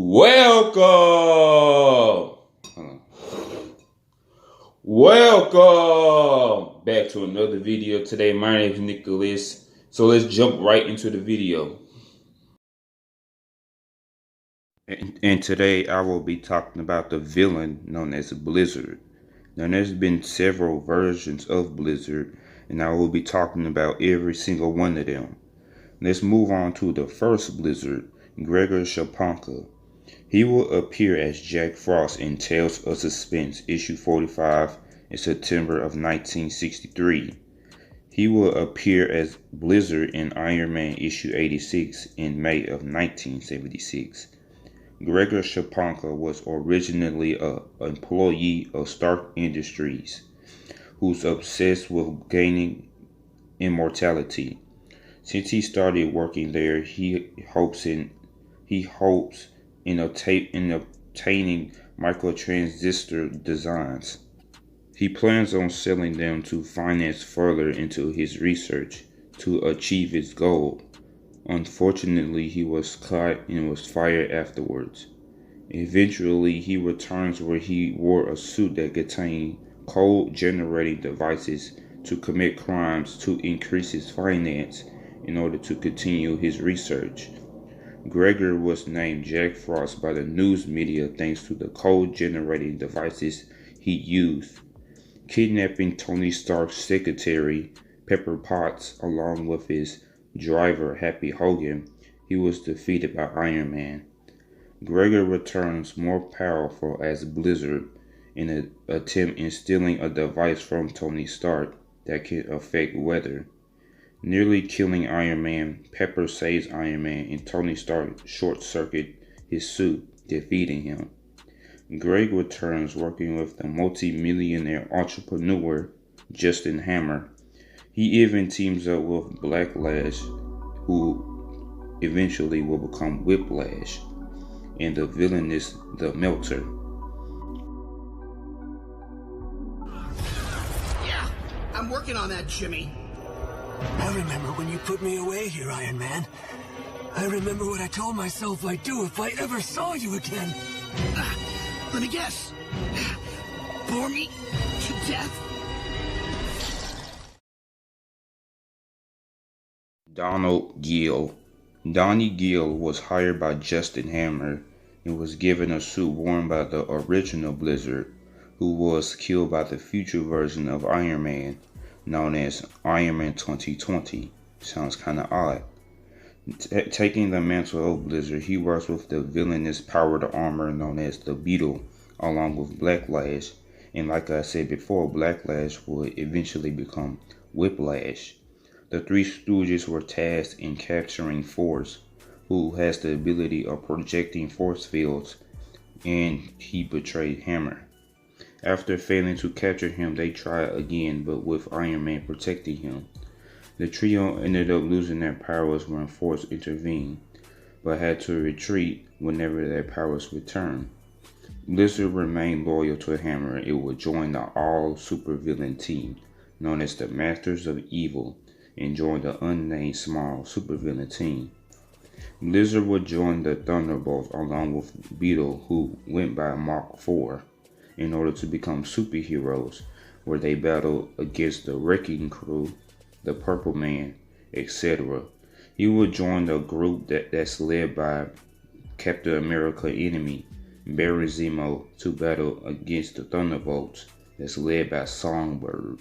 Welcome! Welcome back to another video. Today, my name is Nicholas. So let's jump right into the video. And today, I will be talking about the villain known as Blizzard. Now, there's been several versions of Blizzard, and I will be talking about every single one of them. Let's move on to the first Blizzard, Gregor Shapanka. He will appear as Jack Frost in Tales of Suspense, issue 45 in September of 1963. He will appear as Blizzard in Ironman issue 86 in May of 1976. Gregor Shapanka was originally an employee of Stark Industries, who's obsessed with gaining immortality. Since he started working there, he hopes in obtaining microtransistor designs. He plans on selling them to finance further into his research to achieve his goal. Unfortunately, he was caught and was fired afterwards. Eventually, he returns where he wore a suit that contained code-generating devices to commit crimes to increase his finance in order to continue his research. Gregor was named Jack Frost by the news media thanks to the code-generating devices he used. Kidnapping Tony Stark's secretary, Pepper Potts, along with his driver, Happy Hogan, he was defeated by Iron Man. Gregor returns more powerful as Blizzard in an attempt in stealing a device from Tony Stark that can affect weather. Nearly killing Iron Man, Pepper saves Iron Man and Tony Stark short-circuits his suit, defeating him. Greg returns working with the multi-millionaire entrepreneur Justin Hammer. He even teams up with Blacklash, who eventually will become Whiplash, and the villainous The Melter. Yeah, I'm working on that, Jimmy. I remember when you put me away here, Iron Man. I remember what I told myself I'd do if I ever saw you again. Let me guess. Bore me to death? Gill. Donnie Gill was hired by Justin Hammer and was given a suit worn by the original Blizzard, who was killed by the future version of Iron Man, known as Ironman 2020. Sounds kinda odd. Taking the mantle of Blizzard, he works with the villainous powered armor known as the Beetle, along with Blacklash, and like I said before, Blacklash would eventually become Whiplash. The Three Stooges were tasked in capturing Force, who has the ability of projecting force fields, and he betrayed Hammer. After failing to capture him, they tried again, but with Iron Man protecting him. The trio ended up losing their powers when Force intervened, but had to retreat whenever their powers returned. Blizzard remained loyal to Hammer and would join the all-supervillain team, known as the Masters of Evil, and join the unnamed small supervillain team. Blizzard would join the Thunderbolts along with Beetle, who went by Mach 4. In order to become superheroes, where they battle against the Wrecking Crew, the Purple Man, etc. He would join the group that's led by Captain America enemy, Barry Zemo, to battle against the Thunderbolts, that's led by Songbird.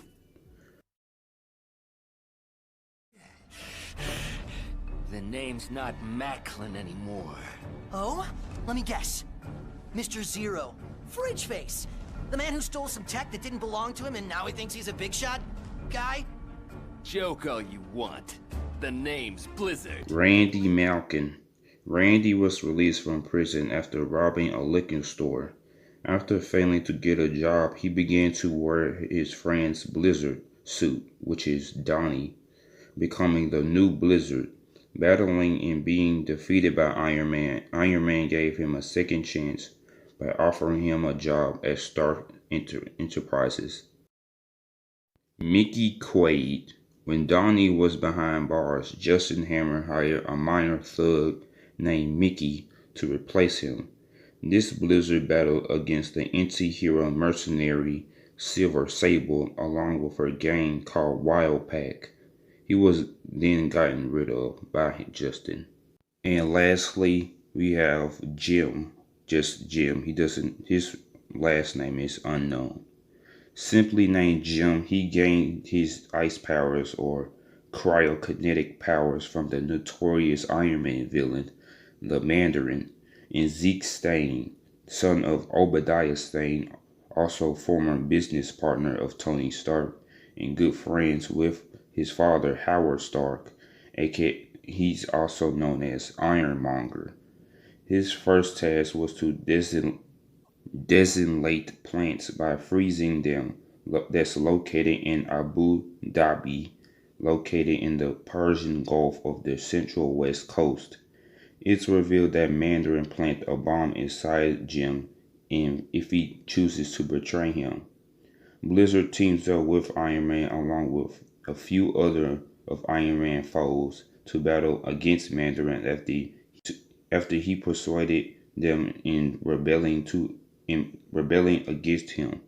The name's not Macklin anymore. Oh? Let me guess. Mr. Zero. Fridge Face. The man who stole some tech that didn't belong to him and now he thinks he's a big shot guy? Joke all you want. The name's Blizzard. Randy Macklin. Randy was released from prison after robbing a liquor store. After failing to get a job, he began to wear his friend's Blizzard suit, which is Donnie, becoming the new Blizzard. Battling and being defeated by Iron Man gave him a second chance by offering him a job at Stark Enterprises. Mickey Quaid. When Donnie was behind bars, Justin Hammer hired a minor thug named Mickey to replace him. This Blizzard battled against the anti-hero mercenary Silver Sable along with her gang called Wild Pack. He was then gotten rid of by Justin. And lastly, we have Jim. Just Jim. His last name is unknown. Simply named Jim, he gained his ice powers or cryokinetic powers from the notorious Ironman villain, the Mandarin, and Zeke Stane, son of Obadiah Stane, also former business partner of Tony Stark and good friends with his father Howard Stark, aka he's also known as Ironmonger. His first task was to desolate plants by freezing them. That's located in Abu Dhabi, located in the Persian Gulf of the central west coast. It's revealed that Mandarin planted a bomb inside Jim and if he chooses to betray him. Blizzard teams up with Iron Man along with a few other of Iron Man foes to battle against Mandarin after he persuaded them in rebelling against him.